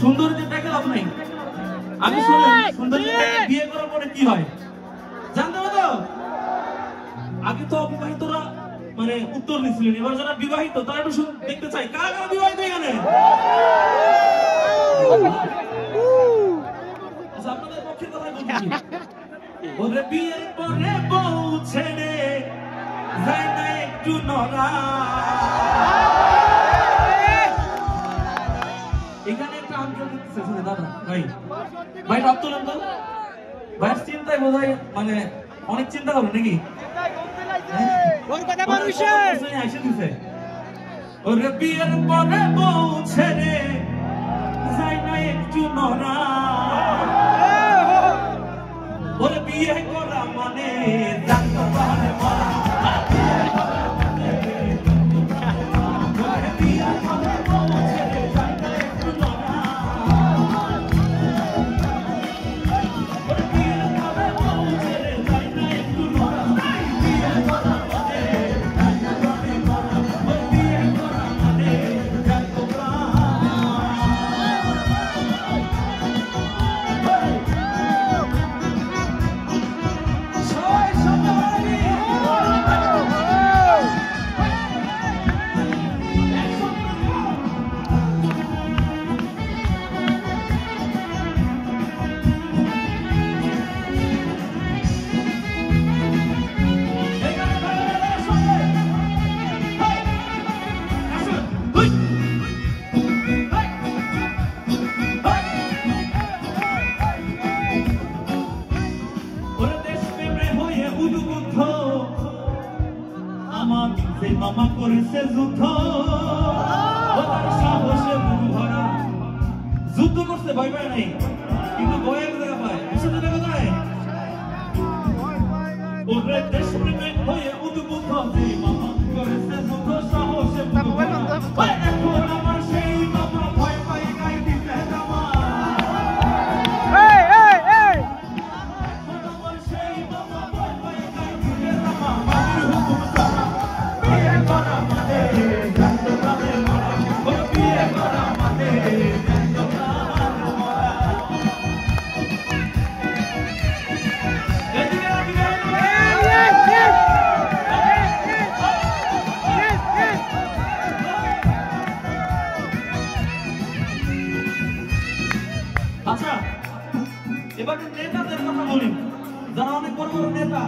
সুন্দরীদের দেখে লাভ নাই। আমি শুনে সুন্দরী বিয়ে করার পরে কি হয় জানতে হবে তো? আগে তো অবিবাহিতরা মানে উত্তর দিচ্ছিলেন, এবার যারা বিবাহিত তারা একটু দেখতে চাই কারা কারা বিবাহিত এখানে। আচ্ছা, আপনাদের পক্ষে কথাই বলছি। ওরে বিয়ের পরে বউ ছেড়ে যায় না একটু নড়া। এখানে একটা আনসার দিতেছে দাদা ভাই, ভাই ভাব তোলেন তো। ভাইয়ের চিন্তায় বোধহয় মানে অনেক চিন্তা করবে নাকি? ওরে বিয়ের পরে বউ ছেড়ে যায় না একটু নড়া। ওরে বিয়ে করা মানে জানতে পারে মরা। মামা করেছে যুদ্ধ, সাহসে বুক ভরা যুদ্ধ করছে, ভয় পায় নাই, কিন্তু ভয়ের জায়গা পায়। বুঝতে জায়গা কোথায়? ওরে দেশ প্রেমে হয়ে উদ্বুদ্ধ, যে মামা করেছে যুদ্ধ, সাহসে বুক ভরা। এখন আমার সেই মামা ভয় পায় গাই দিতে জামা। এখন আমার সেই মামা ভয় পায় গাই দিতে জামা। মাটির হুকুম সারা বিয়ে করা মানে জানতে পারে মরা। বিয়ে করা মানে জানতে পারে মরা। আচ্ছা, এবার নেতাদের কথা বলি, যারা অনেক বড় বড় নেতা।